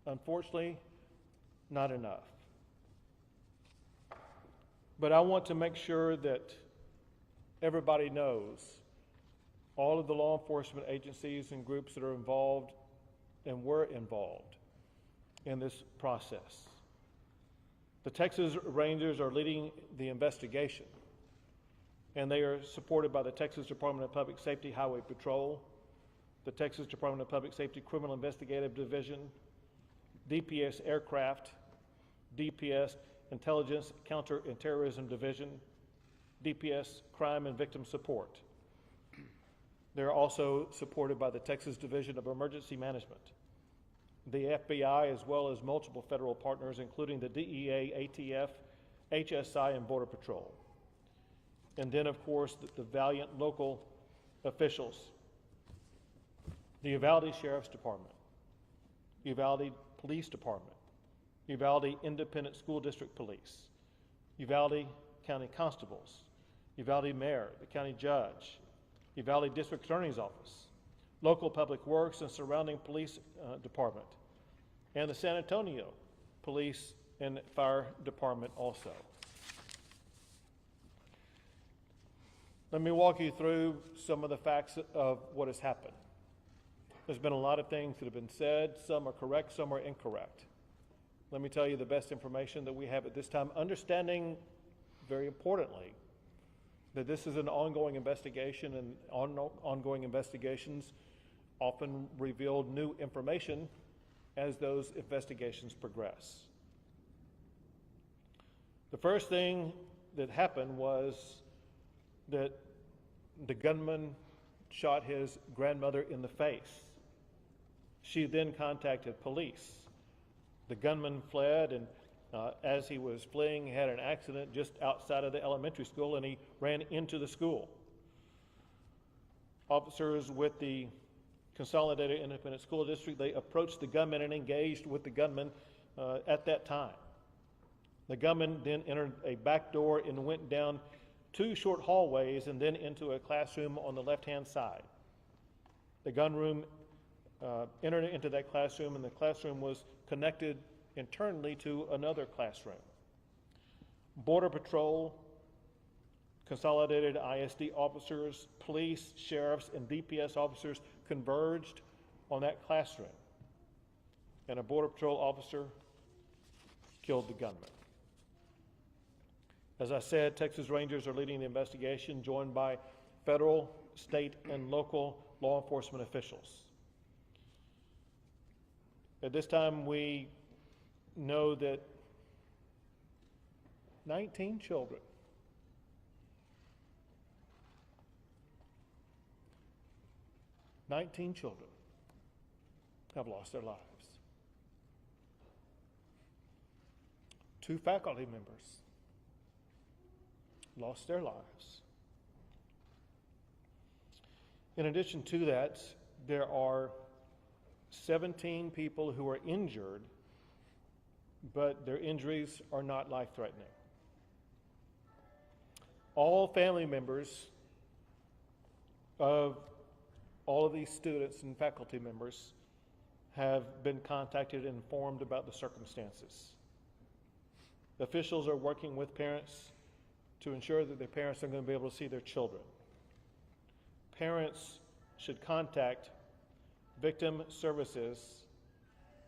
Unfortunately, not enough. But I want to make sure that everybody knows all of the law enforcement agencies and groups that are involved and were involved in this process. The Texas Rangers are leading the investigation, and they are supported by the Texas Department of Public Safety Highway Patrol, the Texas Department of Public Safety Criminal Investigative Division, DPS Aircraft, DPS Intelligence Counter and Terrorism Division, DPS Crime and Victim Support. They're also supported by the Texas Division of Emergency Management, the FBI, as well as multiple federal partners, including the DEA, ATF, HSI, and Border Patrol. And then, of course, the valiant local officials, the Uvalde Sheriff's Department, Uvalde Police Department, Uvalde Independent School District Police, Uvalde County Constables, Uvalde Mayor, the County Judge, Uvalde District Attorney's Office, local public works and surrounding police department, and the San Antonio Police and Fire Department also. Let me walk you through some of the facts of what has happened. There's been a lot of things that have been said. Some are correct, some are incorrect. Let me tell you the best information that we have at this time, understanding, very importantly, that this is an ongoing investigation, and ongoing investigations often reveal new information as those investigations progress. The first thing that happened was that the gunman shot his grandmother in the face. She then contacted police. The gunman fled, and as he was fleeing, he had an accident just outside of the elementary school, and he ran into the school. Officers with the Consolidated Independent School District, they approached the gunman and engaged with the gunman at that time. The gunman then entered a back door and went down 2 short hallways and then into a classroom on the left-hand side. The gunman entered into that classroom, and the classroom was connected internally to another classroom. Border Patrol, Consolidated ISD officers, police, sheriffs, and DPS officers converged on that classroom, and a Border Patrol officer killed the gunman. As I said, Texas Rangers are leading the investigation, joined by federal, state, and local law enforcement officials. At this time, we know that 19 children have lost their lives. 2 faculty members lost their lives. In addition to that, there are 17 people who are injured, but their injuries are not life-threatening. All family members of all of these students and faculty members have been contacted and informed about the circumstances. Officials are working with parents to ensure that their parents are going to be able to see their children. Parents should contact victim services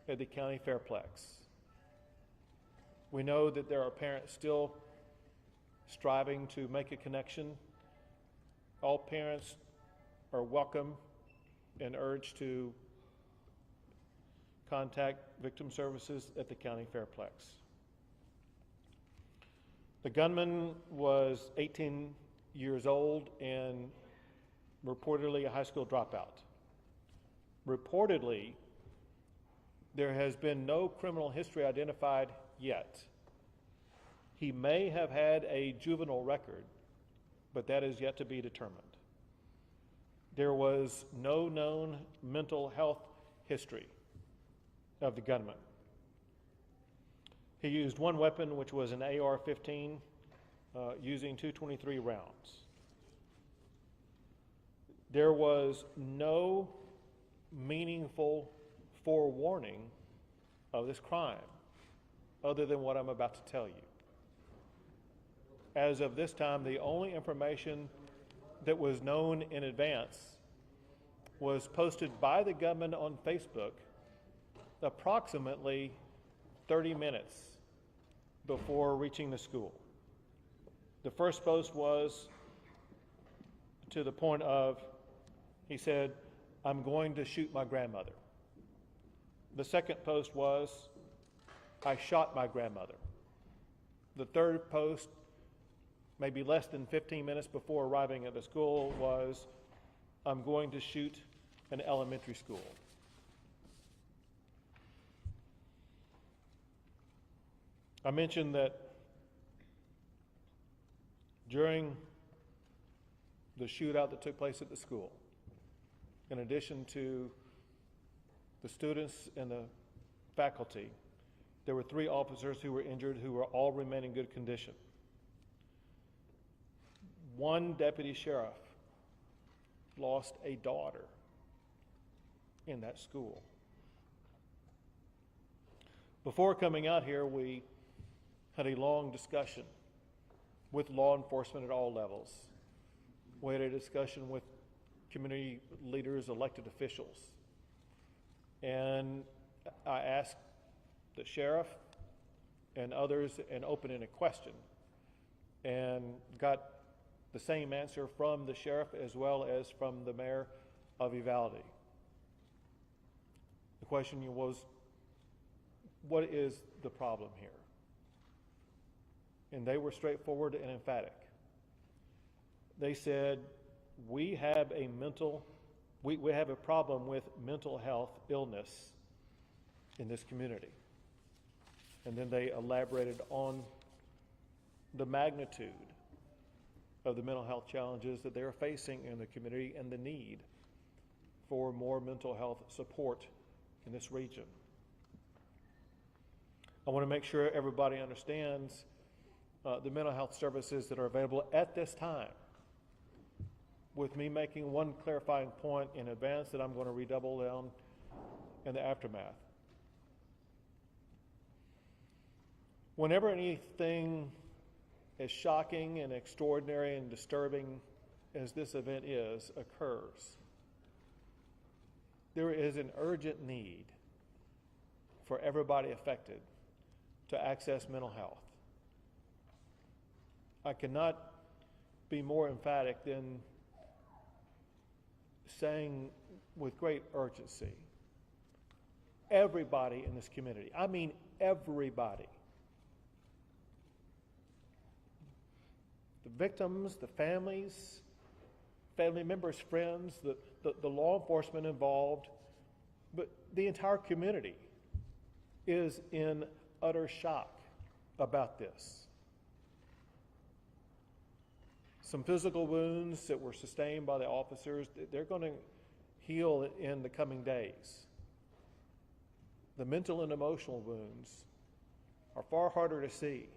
at the county fairplex. We know that there are parents still striving to make a connection. All parents are welcome and urged to contact victim services at the county fairplex. The gunman was 18 years old and reportedly a high school dropout. Reportedly, there has been no criminal history identified yet. He may have had a juvenile record, but that is yet to be determined. There was no known mental health history of the gunman. He used one weapon, which was an AR-15, using 223 rounds. There was no meaningful forewarning of this crime other than what I'm about to tell you. As of this time, the only information that was known in advance was posted by the gunman on Facebook approximately 30 minutes before reaching the school. The first post was to the point of, he said, "I'm going to shoot my grandmother." The second post was, "I shot my grandmother." The third post, maybe less than 15 minutes before arriving at the school, was, "I'm going to shoot an elementary school." I mentioned that during the shootout that took place at the school, in addition to the students and the faculty, there were 3 officers who were injured who were all remain in good condition. 1 deputy sheriff lost a daughter in that school. Before coming out here, we had a long discussion with law enforcement at all levels. We had a discussion with community leaders, elected officials. And I asked the sheriff and others an open-ended question and got the same answer from the sheriff as well as from the mayor of Uvalde. The question was, what is the problem here? And they were straightforward and emphatic. They said, we have a problem with mental health illness in this community. And then they elaborated on the magnitude of the mental health challenges that they are facing in the community and the need for more mental health support in this region. I want to make sure everybody understands the mental health services that are available at this time, with me making one clarifying point in advance that I'm going to redouble down in the aftermath. Whenever anything as shocking and extraordinary and disturbing as this event occurs, there is an urgent need for everybody affected to access mental health. I cannot be more emphatic than saying with great urgency, everybody in this community, I mean everybody, the victims, the families, family members, friends, the law enforcement involved, but the entire community is in utter shock about this. Some physical wounds that were sustained by the officers, they're going to heal in the coming days. The mental and emotional wounds are far harder to see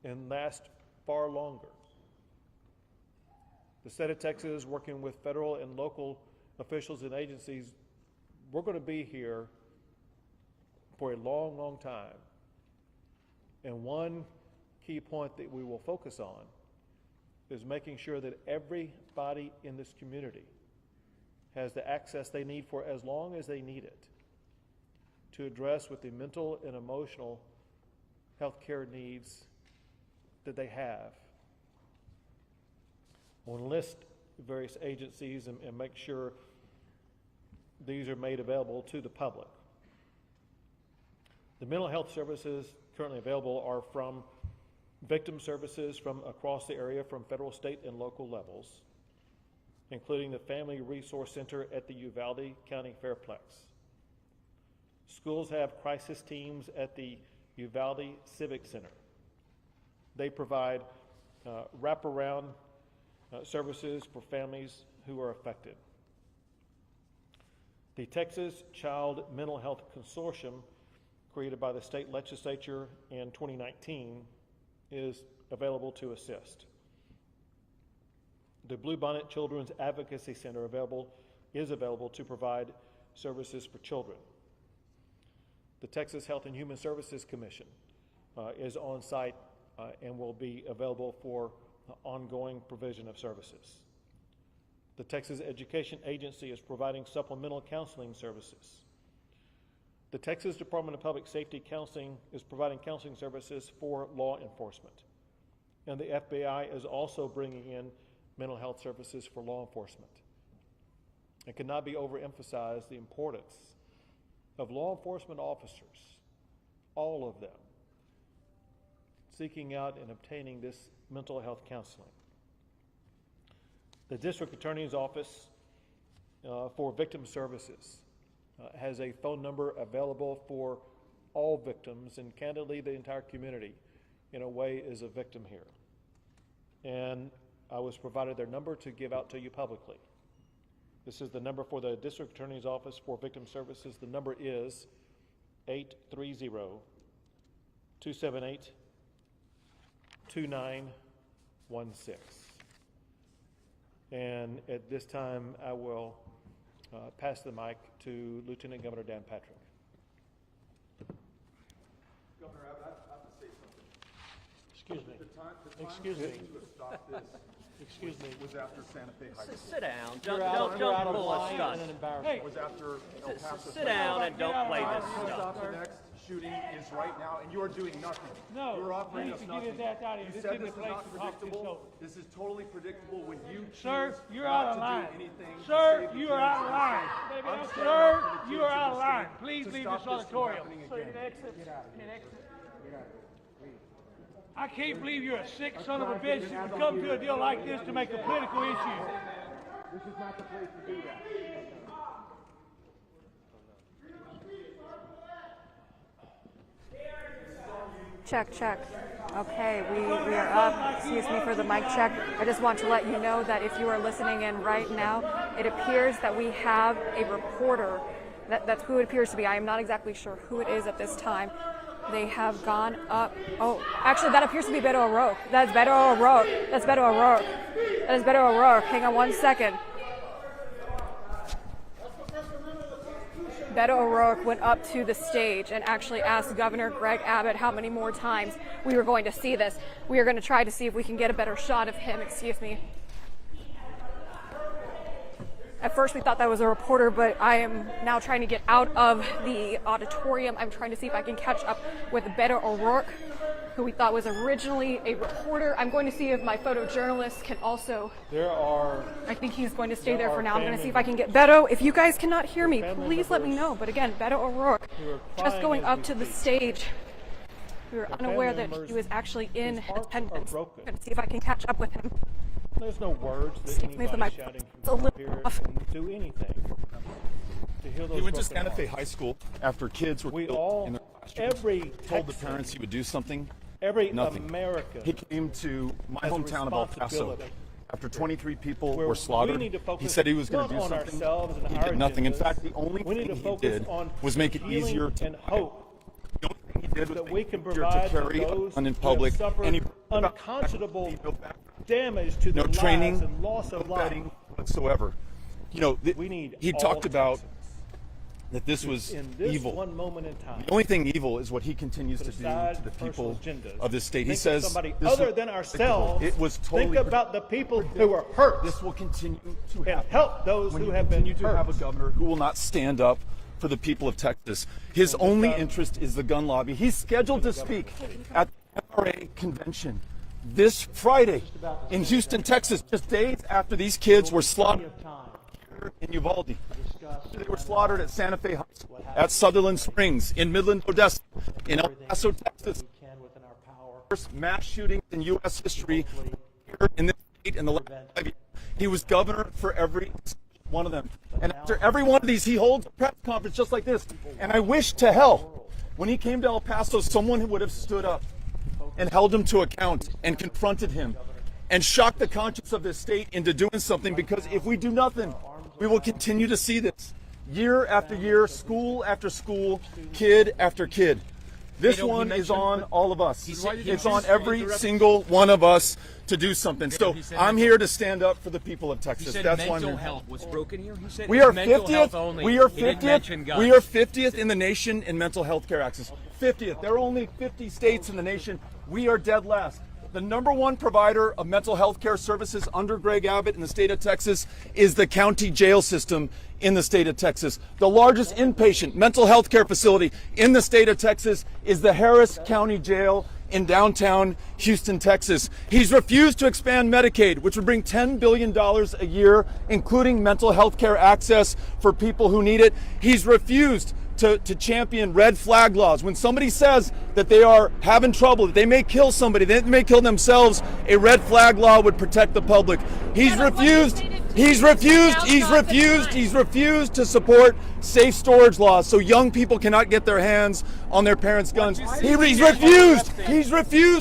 and last far longer. The state of Texas, working with federal and local officials and agencies, we're going to be here for a long, long time. And one key point that we will focus on is making sure that everybody in this community has the access they need for as long as they need it to address with the mental and emotional health care needs that they have. I want to list various agencies and make sure these are made available to the public. The mental health services currently available are from victim services from across the area from federal, state, and local levels, including the Family Resource Center at the Uvalde County Fairplex. Schools have crisis teams at the Uvalde Civic Center. They provide wraparound services for families who are affected. The Texas Child Mental Health Consortium, created by the state legislature in 2019, is available to assist. The Bluebonnet Children's Advocacy Center is available to provide services for children. The Texas Health and Human Services Commission is on site and will be available for ongoing provision of services. The Texas Education Agency is providing supplemental counseling services. The Texas Department of Public Safety Counseling is providing counseling services for law enforcement. And the FBI is also bringing in mental health services for law enforcement. It cannot be overemphasized the importance of law enforcement officers, all of them, seeking out and obtaining this mental health counseling. The District Attorney's Office for Victim Services has a phone number available for all victims, and candidly, the entire community, in a way, is a victim here. And I was provided their number to give out to you publicly. This is the number for the District Attorney's Office for Victim Services. The number is 830-278-2916. And at this time, I will pass the mic to Lieutenant Governor Dan Patrick. Governor Abbott, I have to say something. Excuse me. The time Excuse me. to stop this Excuse me. was after Santa Fe High School. Sit down. You're Don't out of pull a line stunt. and an embarrassment. Was after El Paso. Sit down and don't play this Time to stuff. stop the next shooting is right now, and you are doing nothing. No, you are offering you us need to get nothing. that out of here. You This said isn't this the is place not to talk to predictable. yourself. This is totally predictable when you choose Sir, you're not out of to line. do anything. to Sir, save the you kids are out in of the line. state. I'm standing Sir, up for the you kids are in out the of line. state Please to leave stop this from auditorium. happening So you again. can exit. You can exit. I can't believe you're a sick son of a bitch that would come to a deal like this to make a political issue. This is not the place to do that. Check, check. Okay, we are up. Excuse me for the mic check. I just want to let you know that if you are listening in right now, it appears that we have a reporter. That's who it appears to be. I am not exactly sure who it is at this time. They have gone up. Oh, actually, that appears to be Beto O'Rourke. That's Beto O'Rourke. That's Beto O'Rourke. That is Beto O'Rourke. Hang on one second. Beto O'Rourke went up to the stage and actually asked Governor Greg Abbott how many more times we were going to see this. We are going to try to see if we can get a better shot of him. Excuse me. At first we thought that was a reporter, but I am now trying to get out of the auditorium. I'm trying to see if I can catch up with Beto O'Rourke, who we thought was originally a reporter. I'm going to see if my photojournalist can also... I think he's going to stay there for now. I'm going to see if I can get Beto. If you guys cannot hear me, please let me know. But again, Beto O'Rourke, just going up to the stage. We were unaware that he was actually in attendance. I'm going to see if I can catch up with him. There's no words that anybody shouting from up here can do anything to heal those. He went to broken Santa Fe hearts. High School after kids were We killed all, in their classrooms. every Told the Texan, parents he would do something. every Nothing. American He came to my has a hometown of El Paso. responsibility After 23 people where were slaughtered, we need to focus he said he was going not to do on something. ourselves and He our did nothing. In agendas. fact, the only We need thing to he focus did on was make it healing easier to and hope The only thing he did was that make we it can easier provide to carry to a those gun in who public. have suffered And he unconscionable no back- damage to no their training, lives and loss no of life. vetting whatsoever. You know, We need he all talked about Texans that this was in this evil. one moment in time. The only thing evil is what he continues to Put do aside to the personal people agendas. of this state. He Think of says somebody this other was than predictable. ourselves. It was totally Think about the people who were hurt This will continue to and happen. help those when who you have been continue to hurt. have a governor who will not stand up for the people of Texas. His only interest is the gun lobby. He's scheduled to speak at the NRA convention this Friday in Houston, Texas, just days after these kids were slaughtered here in Uvalde. They were slaughtered at Santa Fe High School, at Sutherland Springs, in Midland, Odessa, in El Paso, Texas. First mass shootings in U.S. history here in this state in the last 5 years. He was governor for every one of them. And after every one of these, he holds a press conference just like this. And I wish to hell, when he came to El Paso, someone would have stood up and held him to account and confronted him and shocked the conscience of this state into doing something, because if we do nothing, we will continue to see this year after year, school after school, kid after kid. This one is on all of us. It's on every single one of us to do something. So I'm here to stand up for the people of Texas. That's why I'm here. Mental health was broken here. He said We are mental health 50th. only. We are He didn't 50th. mention guns. We are 50th in the nation in mental health care access. 50th. There are only 50 states in the nation. We are dead last. The number one provider of mental health care services under Greg Abbott in the state of Texas is the county jail system in the state of Texas. The largest inpatient mental health care facility in the state of Texas is the Harris County Jail in downtown Houston, Texas. He's refused to expand Medicaid, which would bring $10 billion a year, including mental health care access for people who need it. He's refused to champion red flag laws. When somebody says that they are having trouble, that they may kill somebody, they may kill themselves, a red flag law would protect the public. He's refused to support safe storage laws so young people cannot get their hands on their parents' guns. He's refused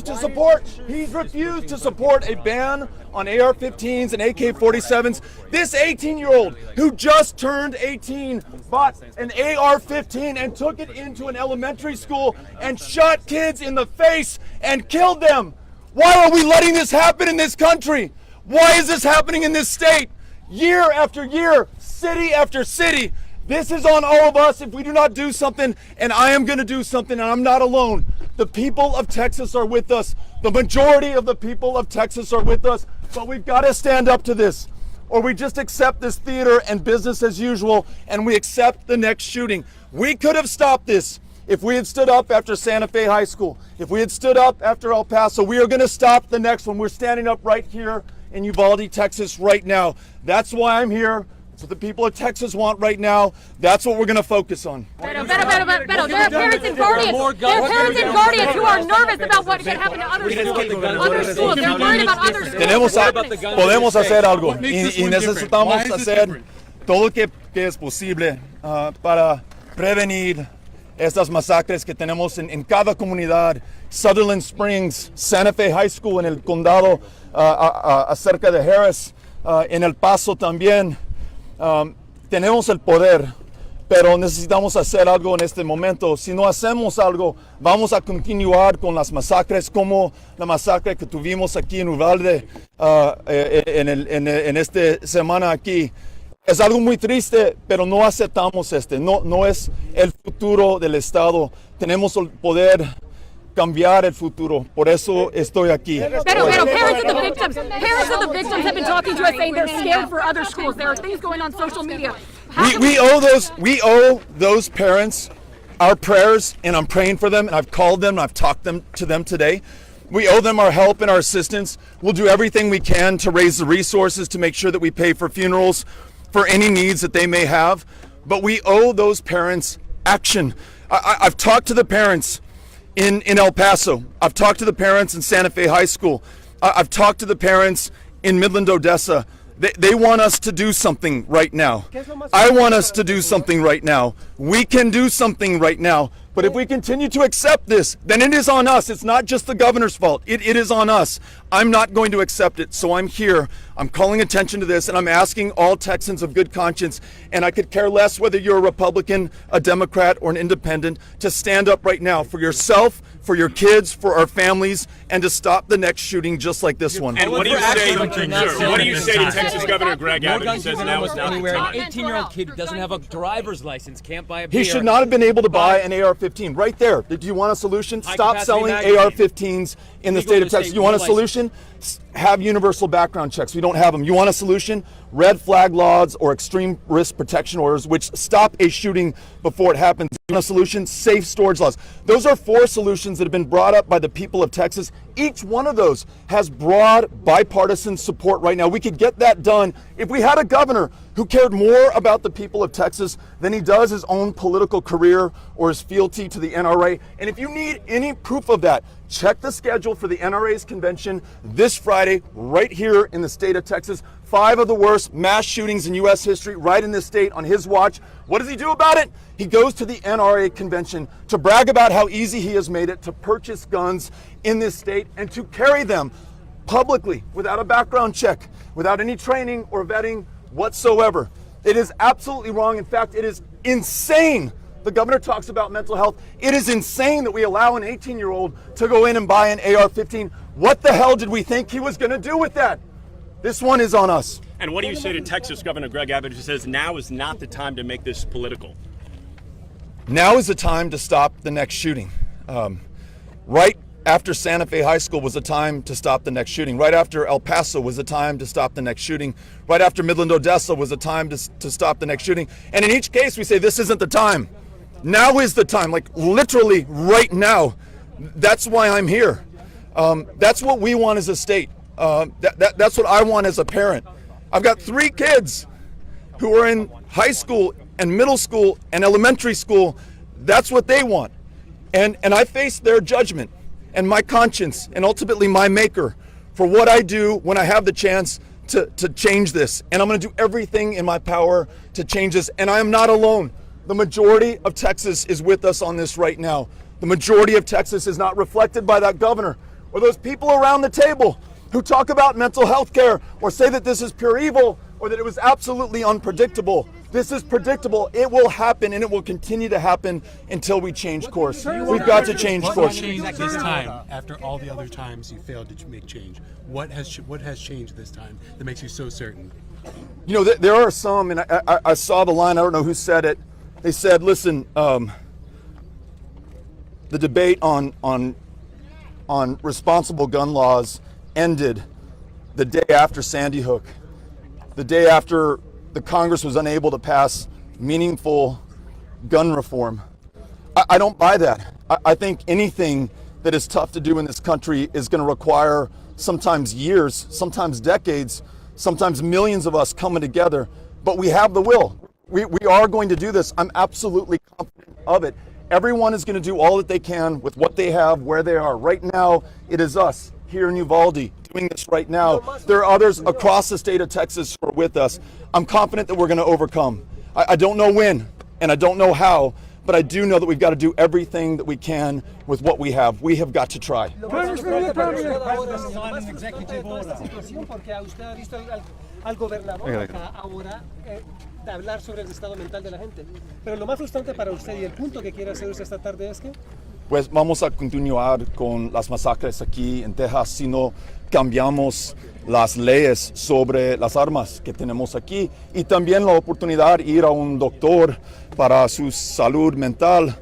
to support a ban on AR-15s and AK-47s. This 18-year-old who just turned 18 bought an AR-15 and took it into an elementary school and shot kids in the face and killed them. Why are we letting this happen in this country? Why is this happening in this state? Year after year, city after city. This is on all of us if we do not do something, and I am going to do something, and I'm not alone. The people of Texas are with us. The majority of the people of Texas are with us, but we've got to stand up to this, or we just accept this theater and business as usual, and we accept the next shooting. We could have stopped this if we had stood up after Santa Fe High School, if we had stood up after El Paso. We are going to stop the next one. We're standing up right here in Uvalde, Texas right now. That's why I'm here. That's what the people of Texas want right now. That's what we're going to focus on. Beto, there are parents and guardians. There are parents and guardians who are nervous about what can happen to other schools. They're worried about other schools. Podemos hacer algo y necesitamos hacer todo lo que es posible para prevenir estas masacres que tenemos en cada comunidad. Sutherland Springs, Santa Fe High School en el condado acerca de Harris, en El Paso también. Tenemos el poder, pero necesitamos hacer algo en este momento. Si no hacemos algo, vamos a continuar con las masacres como la masacre que tuvimos aquí en Uvalde en esta semana aquí. Es algo muy triste, pero no aceptamos no es el futuro del Estado. Tenemos el poder cambiar el futuro. Por eso estoy aquí. Pero parents of the victims have been talking to us saying they're scared for other schools. There are things going on social media. We owe those parents our prayers, and I'm praying for them, and I've called them, and I've talked to them today. We owe them our help and our assistance. We'll do everything we can to raise the resources to make sure that we pay for funerals, for any needs that they may have. But we owe those parents action. I've talked to the parents in El Paso. I've talked to the parents in Santa Fe High School. I've talked to the parents in Midland, Odessa. They want us to do something right now. I want us to do something right now. We can do something right now. But if we continue to accept this, then it is on us. It's not just the governor's fault. It is on us. I'm not going to accept it. So I'm here. I'm calling attention to this, and I'm asking all Texans of good conscience, and I could care less whether you're a Republican, a Democrat, or an independent, to stand up right now for yourself, for your kids, for our families, and to stop the next shooting just like this one. And what do you say to Texas Governor Greg Abbott, who says now is not the time? An 18-year-old kid doesn't have a driver's license, can't buy a beer. He should not have been able to buy an AR-15 right there. Do you want a solution? Stop selling AR-15s in the state of Texas. You want a solution? Have universal background checks. We don't have them. You want a solution? Red flag laws or extreme risk protection orders, which stop a shooting before it happens. You want a solution? Safe storage laws. Those are 4 solutions that have been brought up by the people of Texas. Each one of those has broad bipartisan support right now. We could get that done if we had a governor who cared more about the people of Texas than he does his own political career or his fealty to the NRA. And if you need any proof of that, check the schedule for the NRA's convention this Friday right here in the state of Texas. 5 of the worst mass shootings in U.S. history right in this state on his watch. What does he do about it? He goes to the NRA convention to brag about how easy he has made it to purchase guns in this state and to carry them publicly without a background check, without any training or vetting whatsoever. It is absolutely wrong. In fact, it is insane The governor talks about mental health. It is insane that we allow an 18-year-old to go in and buy an AR-15. What the hell did we think he was going to do with that? This one is on us. And what do you say to Texas Governor Greg Abbott, who says now is not the time to make this political? Now is the time to stop the next shooting. Right after Santa Fe High School was the time to stop the next shooting. Right after El Paso was the time to stop the next shooting. Right after Midland, Odessa was the time to stop the next shooting. And in each case, we say this isn't the time. Now is the time, like literally right now. That's why I'm here. That's what we want as a state. That's what I want as a parent. I've got 3 kids who are in high school and middle school and elementary school. That's what they want. And I face their judgment and my conscience and ultimately my maker for what I do when I have the chance to change this. And I'm going to do everything in my power to change this. And I am not alone. The majority of Texas is with us on this right now. The majority of Texas is not reflected by that governor or those people around the table who talk about mental health care or say that this is pure evil or that it was absolutely unpredictable. This is predictable. It will happen, and it will continue to happen until we change course. We've got to change course. This time, after all the other times you failed to make change, what has changed this time that makes you so certain? You know, there are some, and I saw the line. I don't know who said it. They said, "Listen, the debate on responsible gun laws ended the day after Sandy Hook, the day after the Congress was unable to pass meaningful gun reform." I don't buy that. I think anything that is tough to do in this country is going to require sometimes years, sometimes decades, sometimes millions of us coming together. But we have the will. We are going to do this. I'm absolutely confident of it. Everyone is going to do all that they can with what they have, where they are. Right now, it is us here in Uvalde doing this right now. There are others across the state of Texas who are with us. I'm confident that we're going to overcome. I don't know when, and I don't know how, but I do know that we've got to do everything that we can with what we have. We have got to try. Hablar sobre el estado mental de la gente. Pero lo más frustrante para usted y el punto que quiere hacer usted esta tarde es que pues vamos a continuar con las masacres aquí en Texas si no cambiamos las leyes sobre las armas que tenemos aquí y también la oportunidad de ir a un doctor para su salud mental.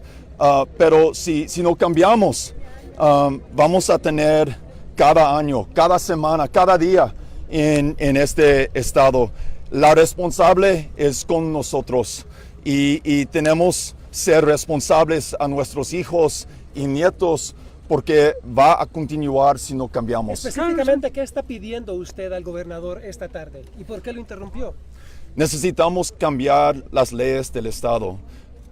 Pero si no cambiamos, vamos a tener cada año, cada semana, cada día en este estado. La responsable es con nosotros y tenemos ser responsables a nuestros hijos y nietos porque va a continuar si no cambiamos. Específicamente, ¿qué está pidiendo usted al gobernador esta tarde y por qué lo interrumpió? Necesitamos cambiar las leyes del estado.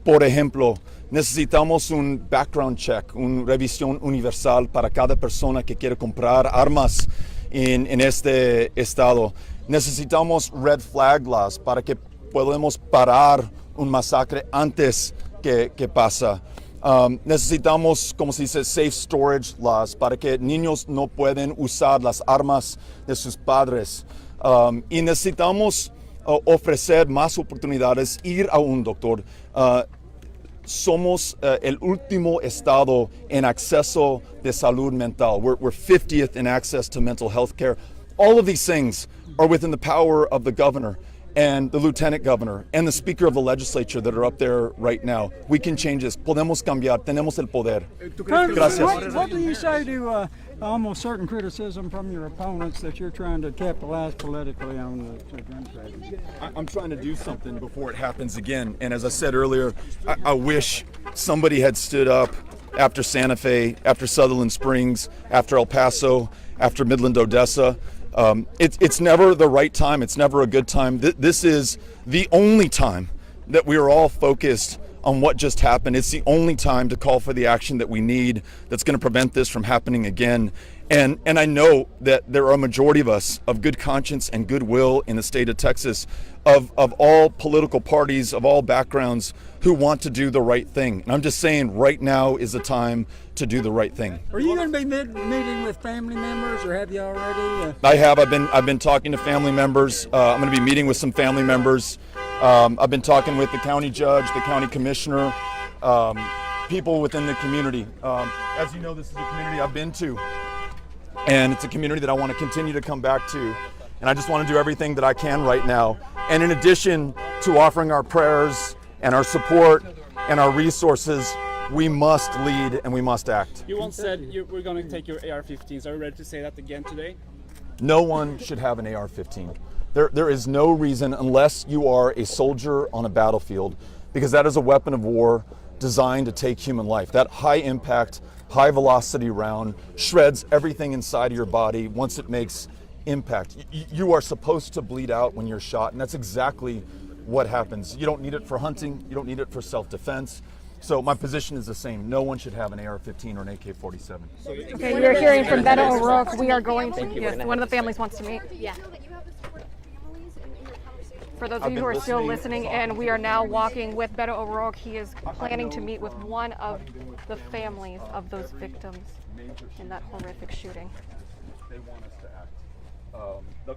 Por ejemplo, necesitamos un background check, una revisión universal para cada persona que quiere comprar armas en este estado. Necesitamos red flag laws para que podamos parar un masacre antes que pasa. Necesitamos, como se dice, safe storage laws para que niños no pueden usar las armas de sus padres. Y necesitamos ofrecer más oportunidades, ir a un doctor. Somos el último estado en acceso de salud mental. We're 50th in access to mental health care. All of these things are within the power of the governor and the lieutenant governor and the speaker of the legislature that are up there right now. We can change this. Podemos cambiar. Tenemos el poder. Gracias. What do you say to almost certain criticism from your opponents that you're trying to capitalize politically on the gun trade? I'm trying to do something before it happens again. And as I said earlier, I wish somebody had stood up after Santa Fe, after Sutherland Springs, after El Paso, after Midland, Odessa. It's never the right time. It's never a good time. This is the only time that we are all focused on what just happened. It's the only time to call for the action that we need that's going to prevent this from happening again. And I know that there are a majority of us of good conscience and goodwill in the state of Texas, of all political parties, of all backgrounds, who want to do the right thing. And I'm just saying right now is the time to do the right thing. Are you going to be meeting with family members, or have you already? I have. I've been talking to family members. I'm going to be meeting with some family members. I've been talking with the county judge, the county commissioner, people within the community. As you know, this is a community I've been to, and it's a community that I want to continue to come back to. And I just want to do everything that I can right now. And in addition to offering our prayers and our support and our resources, we must lead and we must act. You once said we're going to take your AR-15s. Are you ready to say that again today? No one should have an AR-15. There is no reason, unless you are a soldier on a battlefield, because that is a weapon of war designed to take human life. That high impact, high velocity round shreds everything inside of your body once it makes impact. You are supposed to bleed out when you're shot, and that's exactly what happens. You don't need it for hunting, you don't need it for self-defense. So my position is the same. No one should have an AR-15 or an AK-47. Okay, we're hearing from Beto O'Rourke. We are going to, yes, one of the families wants to meet. Yeah. For those of you who are still listening, and we are now walking with Beto O'Rourke. He is planning to meet with one of the families of those victims in that horrific shooting. They want us to act.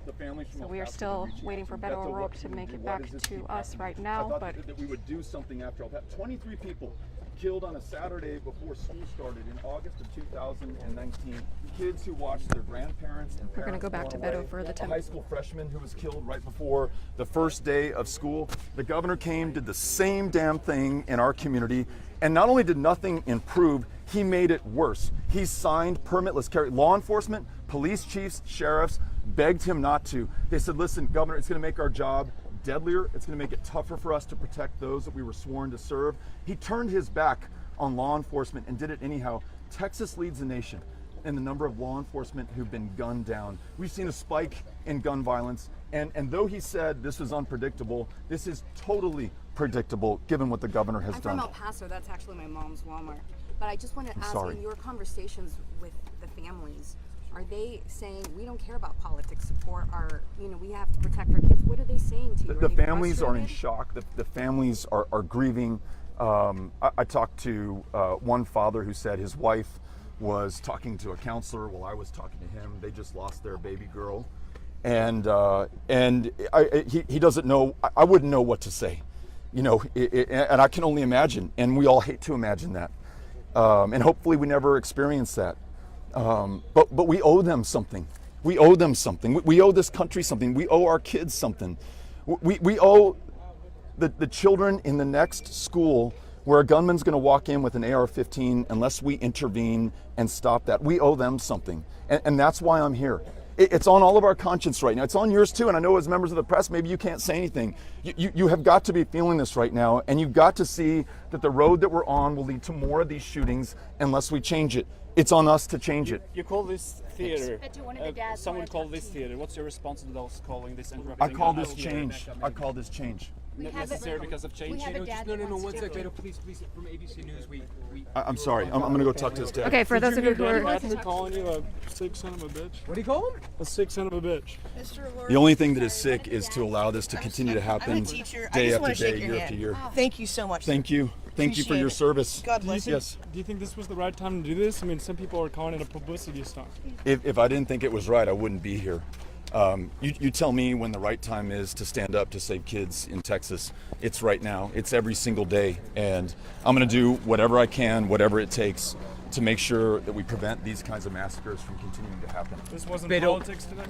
The families from So we are still waiting for Beto O'Rourke to make it back to us right now. I thought that we would do something after all that. 23 people killed on a Saturday before school started in August of 2019. Kids who watched their grandparents and parents. We're going to go back to Beto for the a high school freshman who was killed right before the first day of school. The governor came, did the same damn thing in our community, and not only did nothing improve, he made it worse. He signed permitless carry. Law enforcement, police chiefs, sheriffs begged him not to. They said, listen, Governor, it's going to make our job deadlier. It's going to make it tougher for us to protect those that we were sworn to serve. He turned his back on law enforcement and did it anyhow. Texas leads the nation in the number of law enforcement who've been gunned down. We've seen a spike in gun violence, and though he said this was unpredictable, this is totally predictable given what the governor has done. I'm from El Paso. That's actually my mom's Walmart. But I just want to ask, in your conversations with the families, are they saying, we don't care about politics support, our, we have to protect our kids? What are they saying to you? The families are in shock. The families are grieving. I talked to one father who said his wife was talking to a counselor while I was talking to him. They just lost their baby girl. And he doesn't know, I wouldn't know what to say. And I can only imagine, and we all hate to imagine that. And hopefully we never experience that. But we owe them something. We owe them something. We owe this country something. We owe our kids something. We owe the children in the next school where a gunman's going to walk in with an AR-15 unless we intervene and stop that. We owe them something. And that's why I'm here. It's on all of our conscience right now. It's on yours too. And I know as members of the press, maybe you can't say anything. You have got to be feeling this right now. And you've got to see that the road that we're on will lead to more of these shootings unless we change it. It's on us to change it. You call this theater. Someone called this theater. What's your response to those calling this interrupting? I call this change. I call this change. Necessary because of change. No, one sec, Beto, please, from ABC News, I'm sorry. I'm going to go talk to his dad. Okay, for those of you who are calling you a sick son of a bitch. What do you call him? A sick son of a bitch. The only thing that is sick is to allow this to continue to happen day after day, year after year. Thank you so much. Thank you. Thank you for your service. God bless you. Yes. Do you think this was the right time to do this? I mean, some people are calling it a publicity stunt. If I didn't think it was right, I wouldn't be here. You tell me when the right time is to stand up to save kids in Texas. It's right now. It's every single day. And I'm going to do whatever I can, whatever it takes, to make sure that we prevent these kinds of massacres from continuing to happen. This wasn't politics today?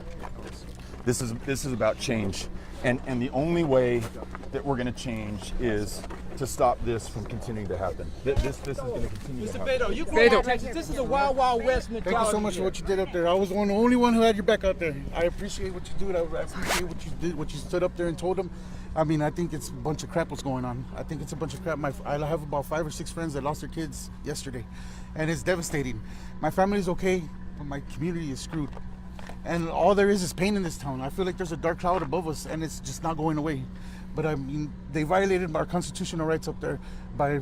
This is about change. And the only way that we're going to change is to stop this from continuing to happen. This is going to continue to happen. Beto, you go Texas. This is a wild, wild west mentality. Thank you so much for what you did up there. I was the only one who had your back out there. I appreciate what you do. I appreciate what you did, what you stood up there and told them. I mean, I think it's a bunch of crap what's going on. I think it's a bunch of crap. I have about 5 or 6 friends that lost their kids yesterday, and it's devastating. My family is okay, but my community is screwed. And all there is pain in this town. I feel like there's a dark cloud above us, and it's just not going away. But I mean, they violated our constitutional rights up there by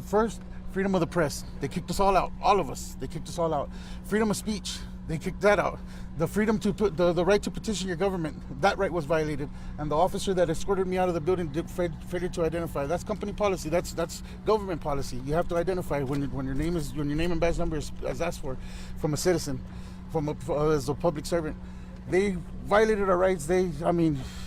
first, freedom of the press. They kicked us all out, all of us. They kicked us all out. Freedom of speech, they kicked that out. The freedom to put the right to petition your government, that right was violated. And the officer that escorted me out of the building failed to identify. That's company policy. That's government policy. You have to identify when your name and badge number is asked for from a citizen, as a public servant. They violated our rights.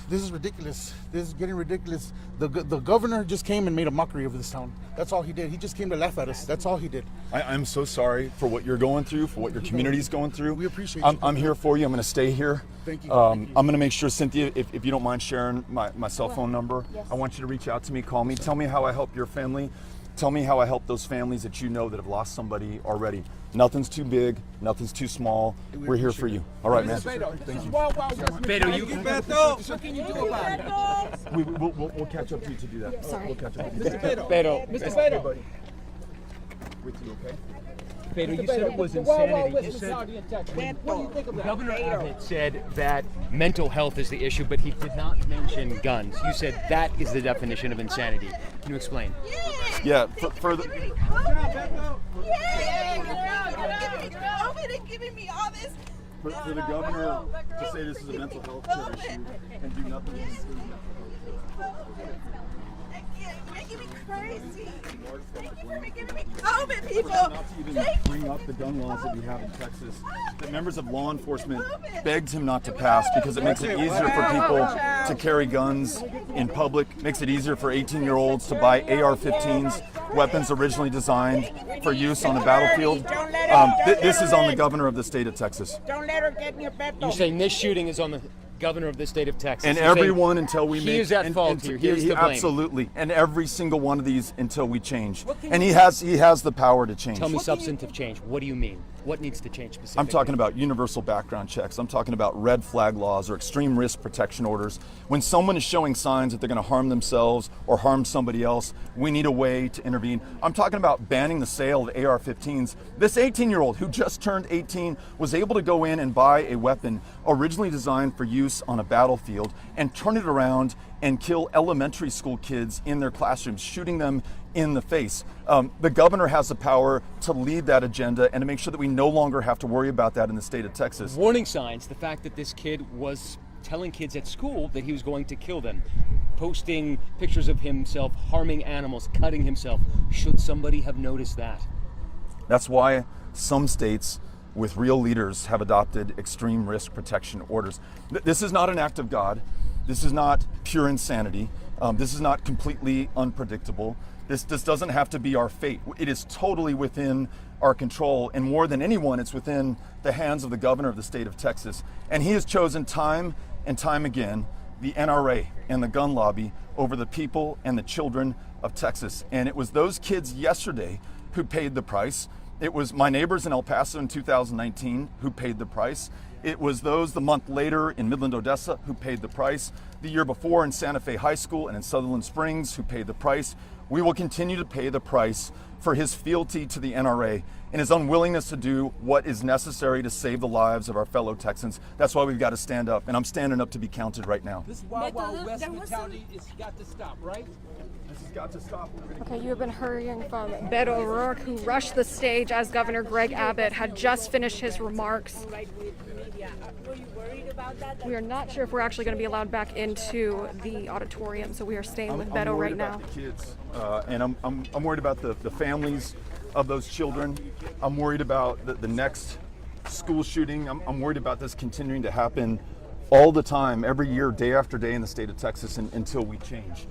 this is ridiculous. This is getting ridiculous. The governor just came and made a mockery of this town. That's all he did. He just came to laugh at us. That's all he did. I'm so sorry for what you're going through, for what your community's going through. We appreciate you. I'm here for you. I'm going to stay here. Thank you. I'm going to make sure, Cynthia, if you don't mind sharing my cell phone number, I want you to reach out to me, call me, tell me how I help your family. Tell me how I help those families that you know that have lost somebody already. Nothing's too big, nothing's too small. We're here for you. All right, man. Beto, you can Beto. What can you do about it? We'll catch up to you to do that. Sorry. We'll catch up to you. Beto. Mr. Beto. With you, okay? Beto, you said it was insanity. You said Governor Abbott said that mental health is the issue, but he did not mention guns. You said that is the definition of insanity. Can you explain? Yeah, for the... For the governor to say this is a mental health care issue and do nothing to improve making me crazy. Thank you for making me COVID, people. Not to even bring up the gun laws that we have in Texas, that members of law enforcement begged him not to pass because it makes it easier for people to carry guns in public, makes it easier for 18-year-olds to buy AR-15s, weapons originally designed for use on a battlefield. This is on the governor of the state of Texas. Don't let her get near Beto. You're saying this shooting is on the governor of the state of Texas. And everyone until we he make... is at fault here. Here's the blame. Absolutely. And every single one of these until we change. And he has the power to change. Tell me substantive change. What do you mean? What needs to change specifically? I'm talking about universal background checks. I'm talking about red flag laws or extreme risk protection orders. When someone is showing signs that they're going to harm themselves or harm somebody else, we need a way to intervene. I'm talking about banning the sale of AR-15s. This 18-year-old who just turned 18 was able to go in and buy a weapon originally designed for use on a battlefield and turn it around and kill elementary school kids in their classrooms, shooting them in the face. The governor has the power to lead that agenda and to make sure that we no longer have to worry about that in the state of Texas. Warning signs, the fact that this kid was telling kids at school that he was going to kill them, posting pictures of himself harming animals, cutting himself. Should somebody have noticed that? That's why some states with real leaders have adopted extreme risk protection orders. This is not an act of God. This is not pure insanity. This is not completely unpredictable. This doesn't have to be our fate. It is totally within our control, and more than anyone, it's within the hands of the governor of the state of Texas. And he has chosen time and time again the NRA and the gun lobby over the people and the children of Texas. And it was those kids yesterday who paid the price. It was my neighbors in El Paso in 2019 who paid the price. It was those the month later in Midland, Odessa who paid the price. The year before in Santa Fe High School and in Sutherland Springs who paid the price. We will continue to pay the price for his fealty to the NRA and his unwillingness to do what is necessary to save the lives of our fellow Texans. That's why we've got to stand up, and I'm standing up to be counted right now. This Wild Wild West mentality has got to stop, right? This has got to stop. Okay, you have been hearing from Beto O'Rourke, who rushed the stage as Governor Greg Abbott had just finished his remarks. We are not sure if we're actually going to be allowed back into the auditorium, so we are staying with Beto right now. I'm worried about the kids, and I'm worried about the families of those children. I'm worried about the next school shooting. I'm worried about this continuing to happen all the time, every year, day after day in the state of Texas until we change.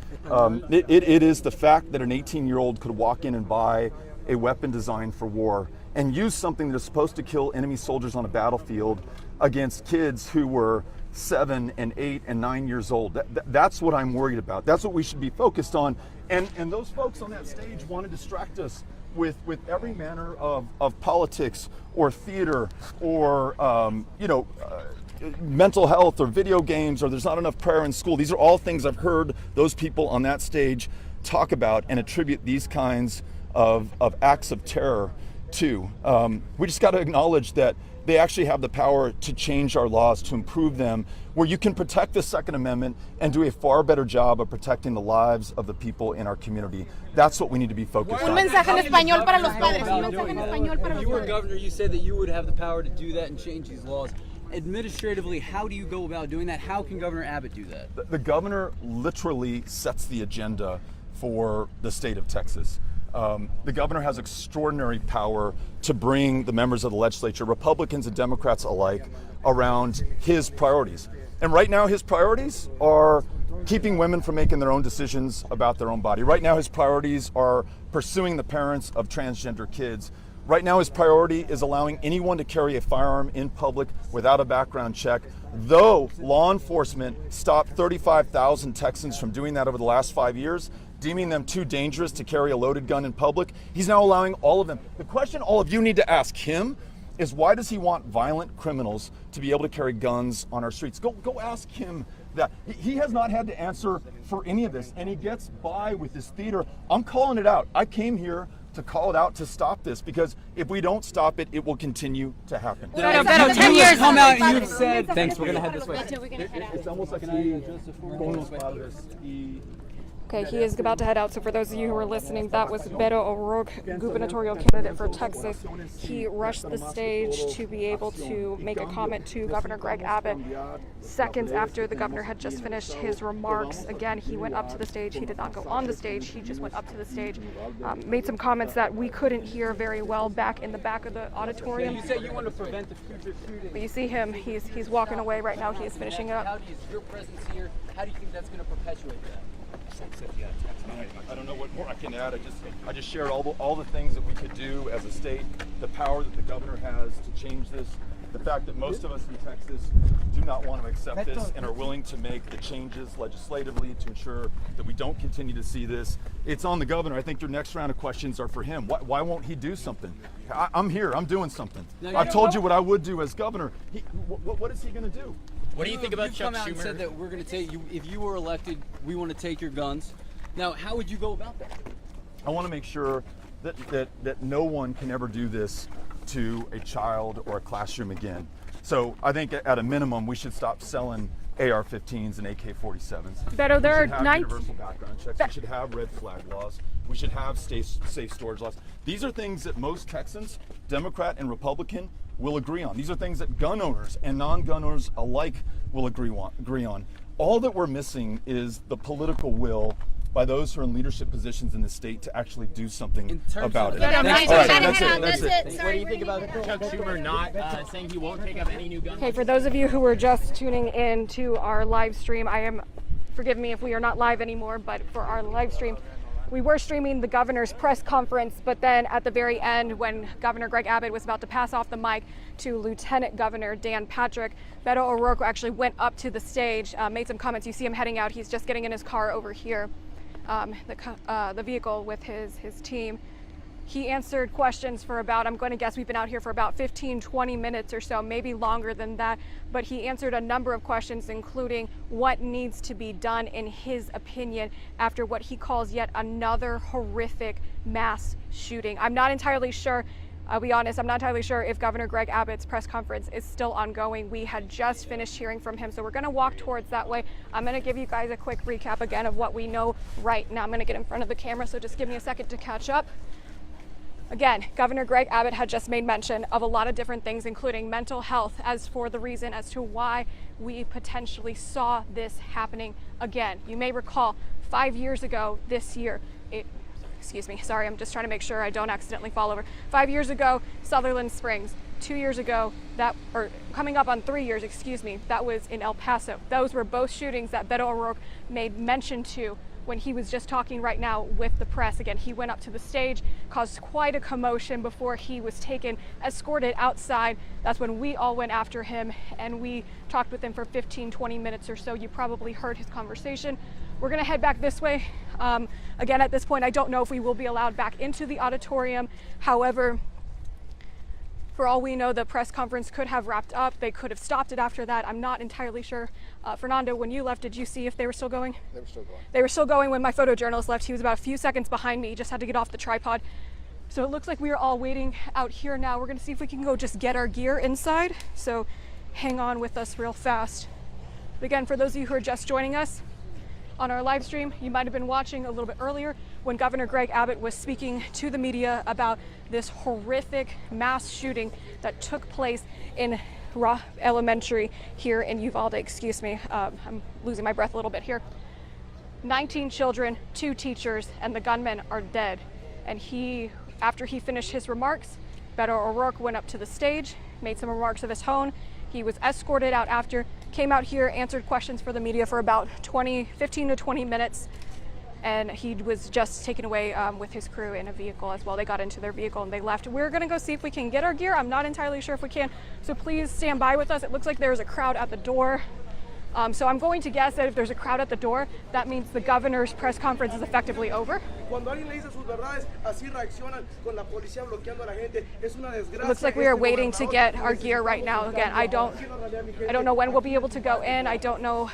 It is the fact that an 18-year-old could walk in and buy a weapon designed for war and use something that is supposed to kill enemy soldiers on a battlefield against kids who were 7 and 8 and 9 years old. That's what I'm worried about. That's what we should be focused on. And those folks on that stage want to distract us with every manner of politics or theater or mental health or video games, or there's not enough prayer in school. These are all things I've heard those people on that stage talk about and attribute these kinds of acts of terror to. We just got to acknowledge that they actually have the power to change our laws, to improve them, where you can protect the Second Amendment and do a far better job of protecting the lives of the people in our community. That's what we need to be focused on. Un mensaje en español para los padres. Un mensaje en español para If los you were padres. governor, you said that you would have the power to do that and change these laws. Administratively, how do you go about doing that? How can Governor Abbott do that? The governor literally sets the agenda for the state of Texas. The governor has extraordinary power to bring the members of the legislature, Republicans and Democrats alike, around his priorities. And right now his priorities are keeping women from making their own decisions about their own body. Right now his priorities are pursuing the parents of transgender kids. Right now his priority is allowing anyone to carry a firearm in public without a background check. Though law enforcement stopped 35,000 Texans from doing that over the last 5 years, deeming them too dangerous to carry a loaded gun in public, he's now allowing all of them. The question all of you need to ask him is, why does he want violent criminals to be able to carry guns on our streets? Go ask him that. He has not had to answer for any of this, and he gets by with this theater. I'm calling it out. I came here to call it out, to stop this, because if we don't stop it, it will continue to happen. Beto, 10 years come out and you've said, thanks, we're going to head this way. It's almost like going out of this. Okay, he is about to head out. So for those of you who are listening, that was Beto O'Rourke, gubernatorial candidate for Texas. He rushed the stage to be able to make a comment to Governor Greg Abbott seconds after the governor had just finished his remarks. Again, he went up to the stage. He did not go on the stage. He just went up to the stage, made some comments that we couldn't hear very well back in the back of the auditorium. You said you want to prevent the future shooting. But you see him, he's walking away right now. He is finishing up. How does your presence here, how do you think that's going to perpetuate that? I don't know what more I can add. I just shared all the things that we could do as a state, the power that the governor has to change this, the fact that most of us in Texas do not want to accept this and are willing to make the changes legislatively to ensure that we don't continue to see this. It's on the governor. I think your next round of questions are for him. Why won't he do something? I'm here. I'm doing something. I've told you what I would do as governor. What is he going to do? What do you think about Chuck Schumer? Said that we're going to take you, if you were elected, we want to take your guns. Now, how would you go about that? I want to make sure that no one can ever do this to a child or a classroom again. So I think at a minimum, we should stop selling AR-15s and AK-47s. Beto, there are universal background checks. We should have red flag laws. We should have safe storage laws. These are things that most Texans, Democrat and Republican, will agree on. These are things that gun owners and non-gun owners alike will agree on. All that we're missing is the political will by those who are in leadership positions in the state to actually do something about it. That's it. What do you think about Chuck Schumer not saying he won't take up any new guns? Okay, for those of you who are just tuning in to our live stream, forgive me if we are not live anymore, but for our live stream, we were streaming the governor's press conference, but then at the very end, when Governor Greg Abbott was about to pass off the mic to Lieutenant Governor Dan Patrick, Beto O'Rourke actually went up to the stage, made some comments. You see him heading out. He's just getting in his car over here, the vehicle with his team. He answered questions for about, I'm going to guess we've been out here for about 15, 20 minutes or so, maybe longer than that. But he answered a number of questions, including what needs to be done in his opinion after what he calls yet another horrific mass shooting. I'm not entirely sure, I'll be honest, I'm not entirely sure if Governor Greg Abbott's press conference is still ongoing. We had just finished hearing from him, so we're going to walk towards that way. I'm going to give you guys a quick recap again of what we know right now. I'm going to get in front of the camera, so just give me a second to catch up. Again, Governor Greg Abbott had just made mention of a lot of different things, including mental health, as for the reason as to why we potentially saw this happening again. You may recall 5 years ago this year, excuse me, sorry, I'm just trying to make sure I don't accidentally fall over. 5 years ago, Sutherland Springs. 2 years ago, coming up on 3 years, excuse me, that was in El Paso. Those were both shootings that Beto O'Rourke made mention to when he was just talking right now with the press. Again, he went up to the stage, caused quite a commotion before he was escorted outside. That's when we all went after him and we talked with him for 15, 20 minutes or so. You probably heard his conversation. We're gonna head back this way. Again, at this point, I don't know if we will be allowed back into the auditorium. However, for all we know, the press conference could have wrapped up. They could have stopped it after that. I'm not entirely sure. Fernando, when you left, did you see if they were still going? They were still going. They were still going when my photojournalist left. He was about a few seconds behind me. He just had to get off the tripod. So it looks like we are all waiting out here now. We're gonna see if we can go just get our gear inside. So hang on with us real fast. But again, for those of you who are just joining us on our live stream, you might have been watching a little bit earlier when Governor Greg Abbott was speaking to the media about this horrific mass shooting that took place in Raw Elementary here in Uvalde. Excuse me, I'm losing my breath a little bit here. 19 children, 2 teachers, and the gunmen are dead. And after he finished his remarks, Beto O'Rourke went up to the stage, made some remarks of his own. He was escorted out after, came out here, answered questions for the media for about 15 to 20 minutes, and he was just taken away with his crew in a vehicle as well. They got into their vehicle and they left. We're gonna go see if we can get our gear. I'm not entirely sure if we can, so please stand by with us. It looks like there's a crowd at the door. So I'm going to guess that if there's a crowd at the door, that means the governor's press conference is effectively over. It looks like we are waiting to get our gear right now. Again, I don't know when we'll be able to go in. I don't know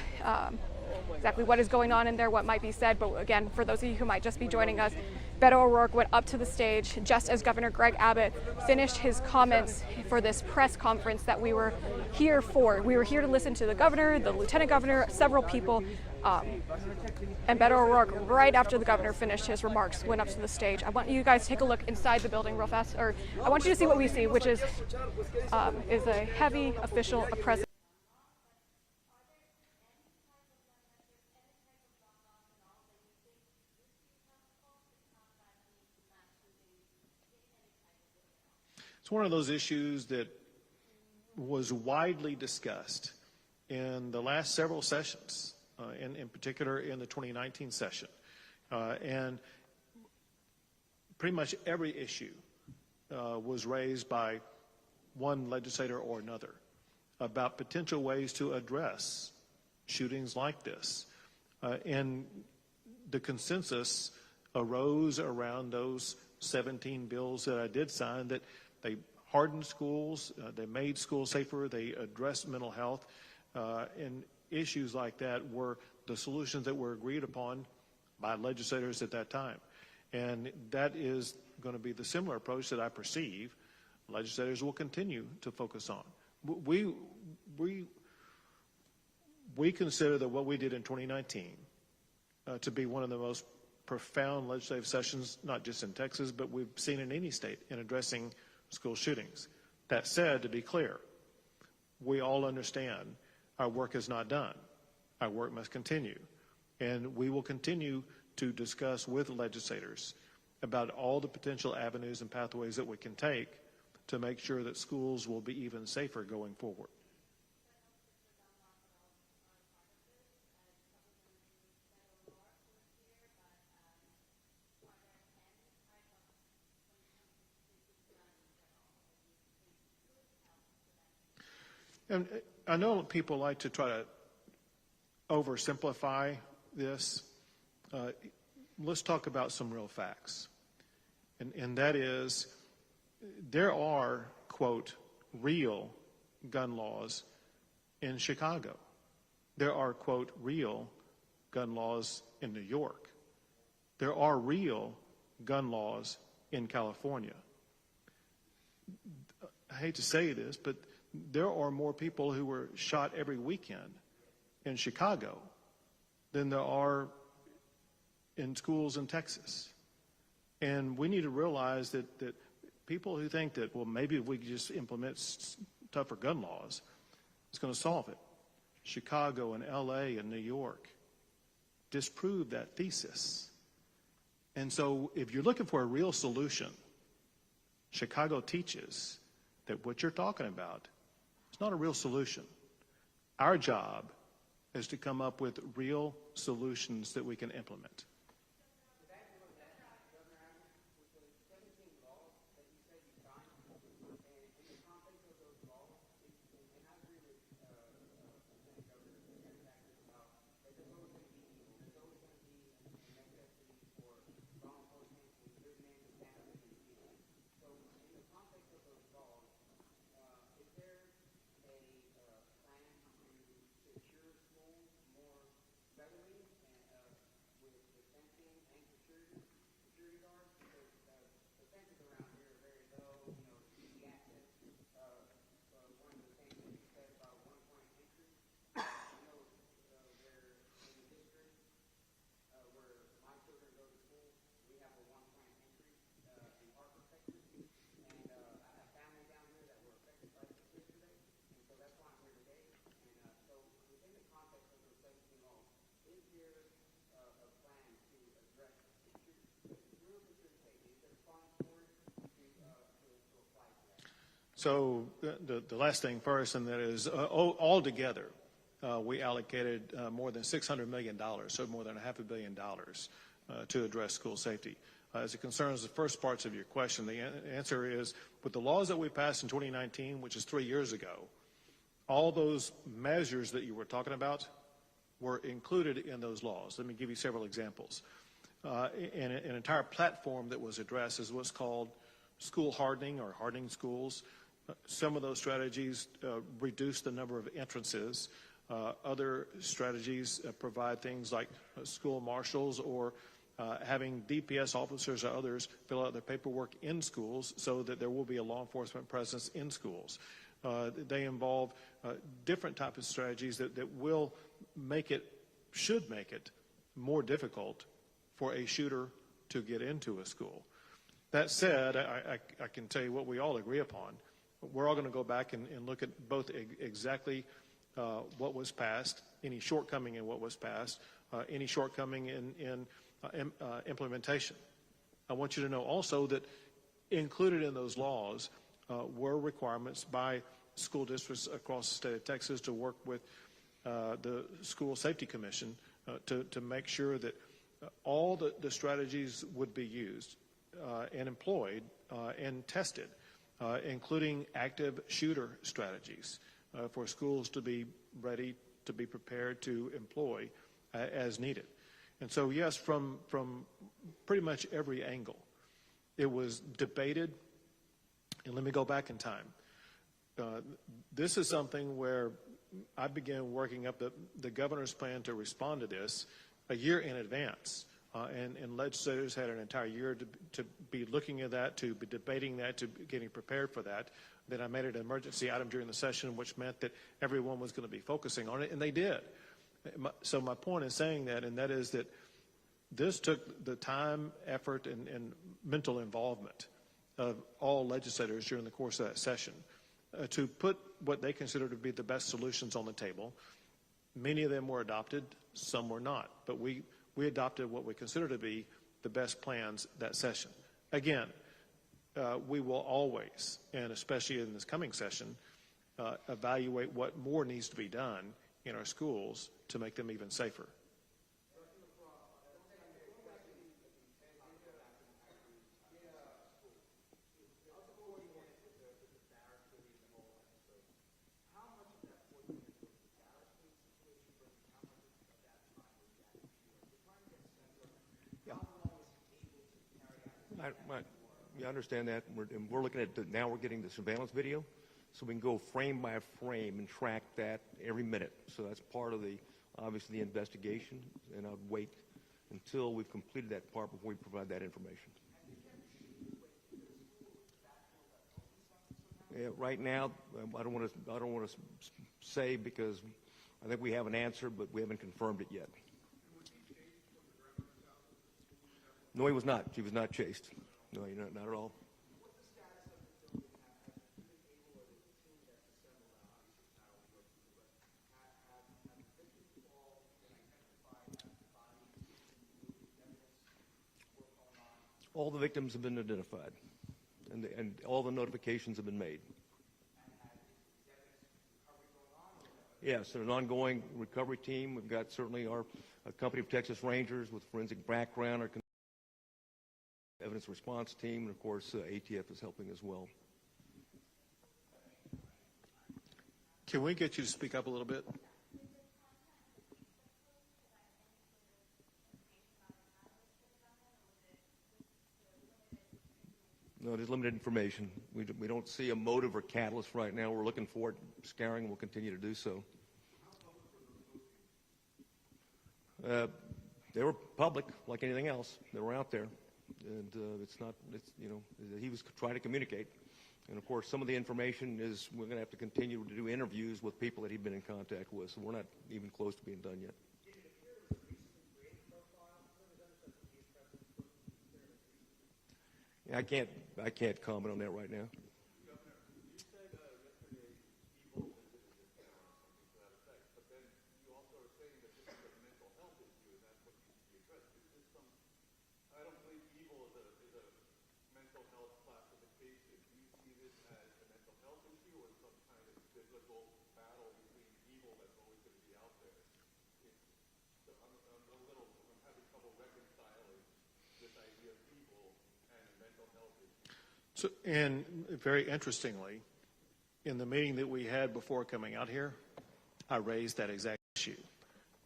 exactly what is going on in there, what might be said, but again, for those of you who might just be joining us, Beto O'Rourke went up to the stage just as Governor Greg Abbott finished his comments for this press conference that we were here for. We were here to listen to the governor, the lieutenant governor, several people, and Beto O'Rourke, right after the governor finished his remarks, went up to the stage. I want you guys to take a look inside the building real fast, or I want you to see what we see, which is a heavy official, a president. It's one of those issues that was widely discussed in the last several sessions, in particular in the 2019 session. And pretty much every issue was raised by one legislator or another about potential ways to address shootings like this. And the consensus arose around those 17 bills that I did sign that they hardened schools, they made schools safer, they addressed mental health, and issues like that were the solutions that were agreed upon by legislators at that time. And that is going to be the similar approach that I perceive legislators will continue to focus on. We consider that what we did in 2019 to be one of the most profound legislative sessions, not just in Texas, but we've seen in any state in addressing school shootings. That said, to be clear, we all understand our work is not done. Our work must continue. And we will continue to discuss with legislators about all the potential avenues and pathways that we can take to make sure that schools will be even safer going forward. And I know people like to try to oversimplify this. Let's talk about some real facts. And that is, there are, quote, real gun laws in Chicago. There are, quote, real gun laws in New York. There are real gun laws in California. I hate to say this, but there are more people who were shot every weekend in Chicago than there are in schools in Texas. And we need to realize that people who think that, well, maybe if we could just implement tougher gun laws, it's going to solve it. Chicago and LA and New York disprove that thesis. And so if you're looking for a real solution, Chicago teaches that what you're talking about is not a real solution. Our job is to come up with real solutions that we can implement. So the last thing first, and that is altogether, we allocated more than $600 million, so more than $500 million to address school safety. As it concerns the first parts of your question, the answer is with the laws that we passed in 2019, which is 3 years ago, all those measures that you were talking about were included in those laws. Let me give you several examples. An entire platform that was addressed is what's called school hardening or hardening schools. Some of those strategies reduce the number of entrances. Other strategies provide things like school marshals or having DPS officers or others fill out their paperwork in schools so that there will be a law enforcement presence in schools. They involve different types of strategies that will should make it more difficult for a shooter to get into a school. That said, I can tell you what we all agree upon. We're all going to go back and look at both exactly what was passed, any shortcoming in what was passed, any shortcoming in implementation. I want you to know also that included in those laws were requirements by school districts across the state of Texas to work with the School Safety Commission to make sure that all the strategies would be used and employed and tested, including active shooter strategies for schools to be ready, to be prepared to employ as needed. And so, yes, from pretty much every angle, it was debated. And let me go back in time. This is something where I began working up the governor's plan to respond to this a year in advance. And legislators had an entire year to be looking at that, to be debating that, to be getting prepared for that. Then I made it an emergency item during the session, which meant that everyone was going to be focusing on it, and they did. So my point in saying that, and that is that this took the time, effort, and mental involvement of all legislators during the course of that session to put what they consider to be the best solutions on the table. Many of them were adopted, some were not, but we adopted what we consider to be the best plans that session. Again, we will always, and especially in this coming session, evaluate what more needs to be done in our schools to make them even safer. I understand that. We're looking at now we're getting the surveillance video, so we can go frame by frame and track that every minute. So that's part of obviously the investigation, and I'd wait until we've completed that part before we provide that information. Yeah, right now, I don't want to say because I think we have an answer, but we haven't confirmed it yet. No, he was not. He was not chased. No, not at all. All the victims have been identified, and all the notifications have been made. Yes, an ongoing recovery team. We've got certainly our company of Texas Rangers with forensic background, our evidence response team, and of course ATF is helping as well. Can we get you to speak up a little bit? No, there's limited information. We don't see a motive or catalyst right now. We're looking for it, scouring, and we'll continue to do so. They were public, like anything else. They were out there, and he was trying to communicate. And of course, some of the information is we're going to have to continue to do interviews with people that he'd been in contact with. So we're not even close to being done yet. I can't comment on that right now. cyclical battle between evil that's always going to be out there. I'm having trouble reconciling this idea of evil and mental health issues. So, and very interestingly, in the meeting that we had before coming out here, I raised that exact issue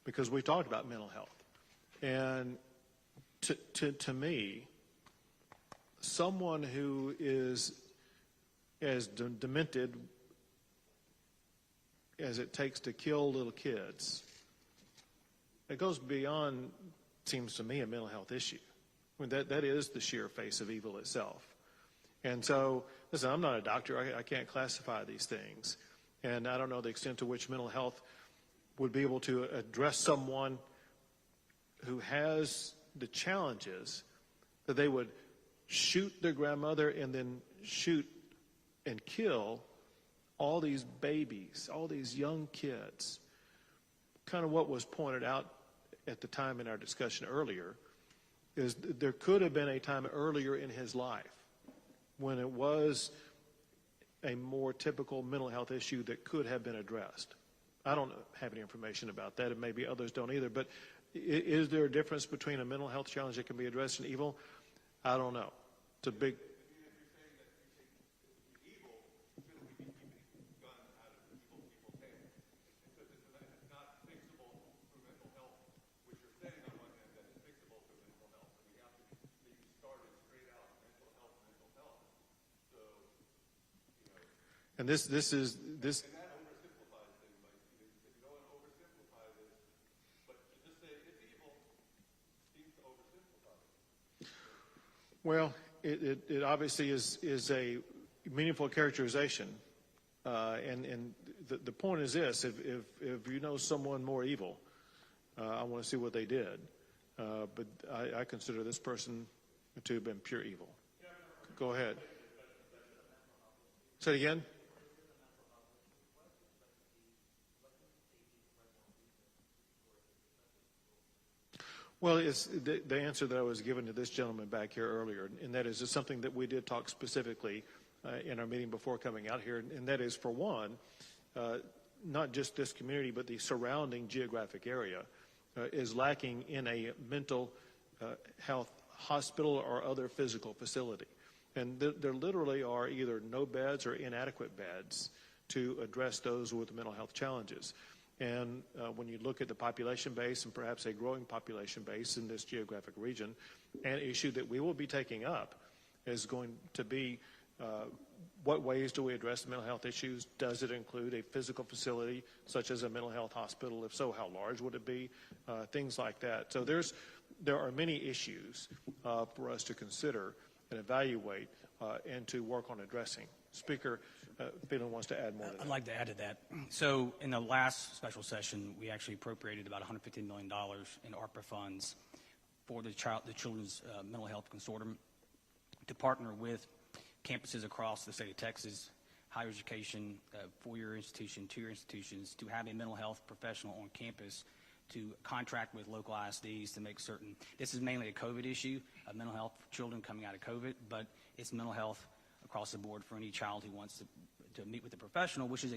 because we talked about mental health. And to me, someone who is as demented as it takes to kill little kids, it goes beyond, seems to me, a mental health issue. I mean, that is the sheer face of evil itself. And so, listen, I'm not a doctor. I can't classify these things. And I don't know the extent to which mental health would be able to address someone who has the challenges that they would shoot their grandmother and then shoot and kill all these babies, all these young kids. Kind of what was pointed out at the time in our discussion earlier is there could have been a time earlier in his life when it was a more typical mental health issue that could have been addressed. I don't have any information about that, and maybe others don't either, but is there a difference between a mental health challenge that can be addressed and evil? I don't know. It's a big... And this. And that oversimplifies things. Like, you don't want to oversimplify this, but to just say it's evil seems to oversimplify it. Well, it obviously is a meaningful characterization, and the point is this: if you know someone more evil, I want to see what they did. But I consider this person to have been pure evil. Go ahead. Say it again. Well, it's the answer that I was given to this gentleman back here earlier, and that is it's something that we did talk specifically in our meeting before coming out here, and that is, for one, not just this community, but the surrounding geographic area is lacking in a mental health hospital or other physical facility. And there literally are either no beds or inadequate beds to address those with mental health challenges. And when you look at the population base and perhaps a growing population base in this geographic region, an issue that we will be taking up is going to be what ways do we address the mental health issues? Does it include a physical facility such as a mental health hospital? If so, how large would it be? Things like that. So there are many issues for us to consider and evaluate and to work on addressing. Speaker Phelan wants to add more to that. I'd like to add to that. So in the last special session, we actually appropriated about $150 million in ARPA funds for the Children's Mental Health Consortium to partner with campuses across the state of Texas, higher education, four-year institution, two-year institutions, to have a mental health professional on campus to contract with local ISDs to make certain. This is mainly a COVID issue, of mental health for children coming out of COVID, but it's mental health across the board for any child who wants to meet with a professional, which is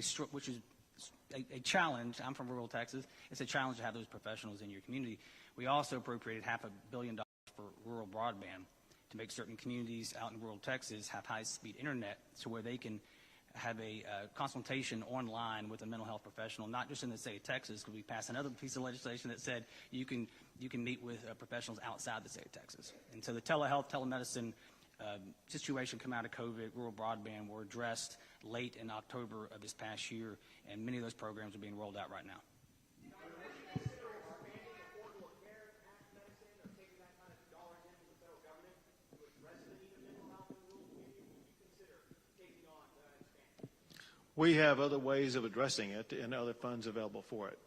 a challenge. I'm from rural Texas. It's a challenge to have those professionals in your community. We also appropriated $500 million for rural broadband to make certain communities out in rural Texas have high-speed internet, so where they can have a consultation online with a mental health professional, not just in the state of Texas, because we passed another piece of legislation that said you can meet with professionals outside the state of Texas. And so the telehealth, telemedicine situation come out of COVID, rural broadband were addressed late in October of this past year, and many of those programs are being rolled out right now. We have other ways of addressing it and other funds available for it.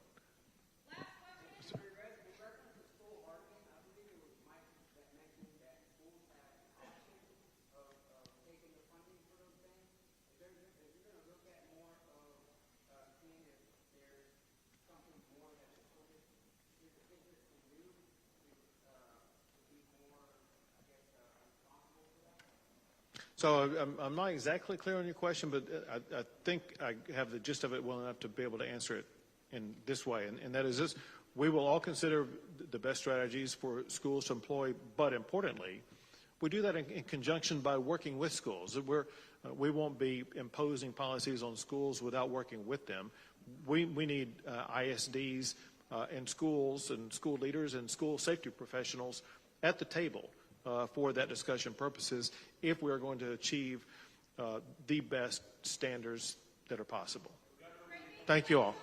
So I'm not exactly clear on your question, but I think I have the gist of it well enough to be able to answer it in this way, and that is this: we will all consider the best strategies for schools to employ, but importantly, we do that in conjunction by working with schools. We won't be imposing policies on schools without working with them. We need ISDs and schools and school leaders and school safety professionals at the table for that discussion purposes if we are going to achieve the best standards that are possible. Thank you all.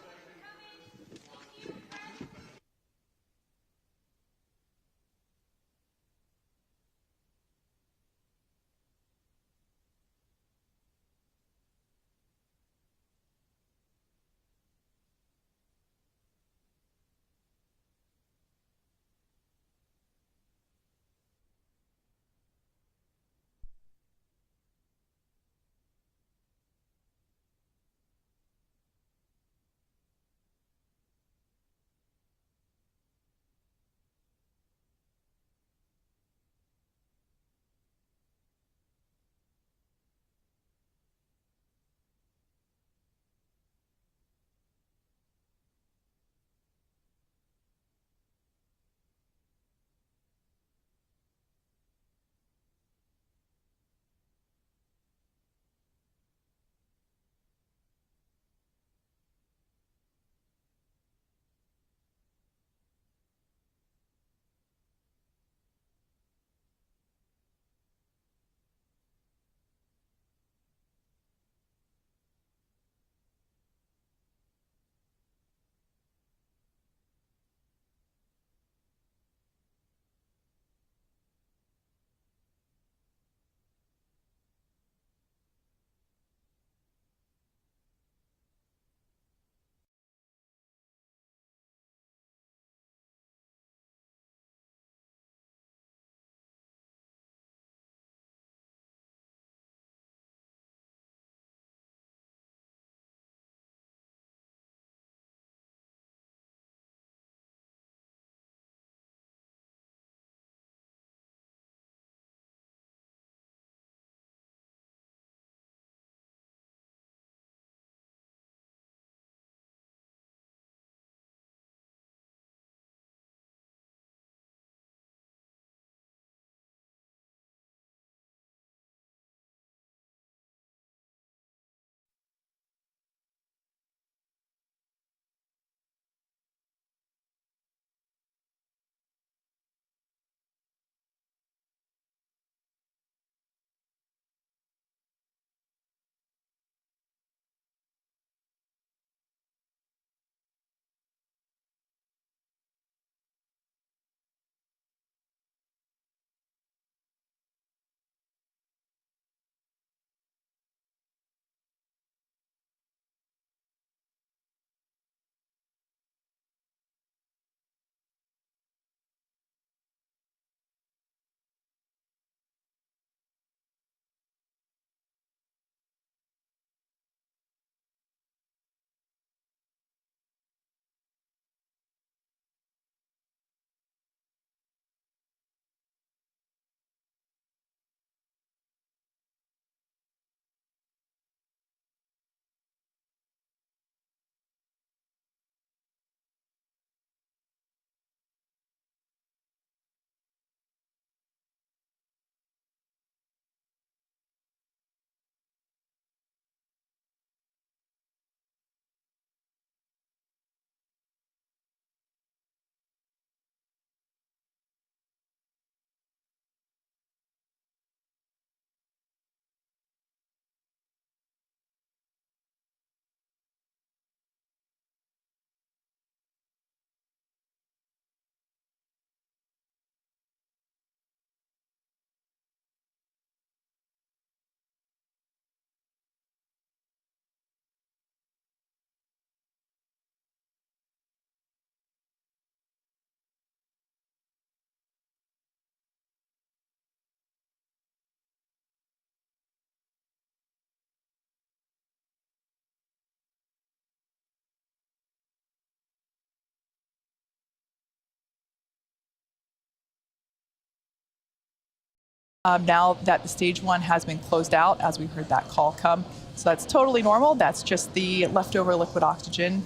Now that the stage 1 has been closed out, as we heard that call come. So that's totally normal. That's just the leftover liquid oxygen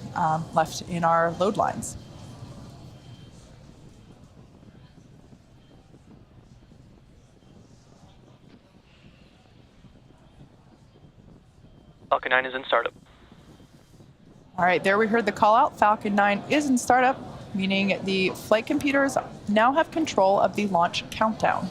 left in our load lines. Falcon 9 is in startup. All right, there we heard the call out. Falcon 9 is in startup, meaning the flight computers now have control of the launch countdown.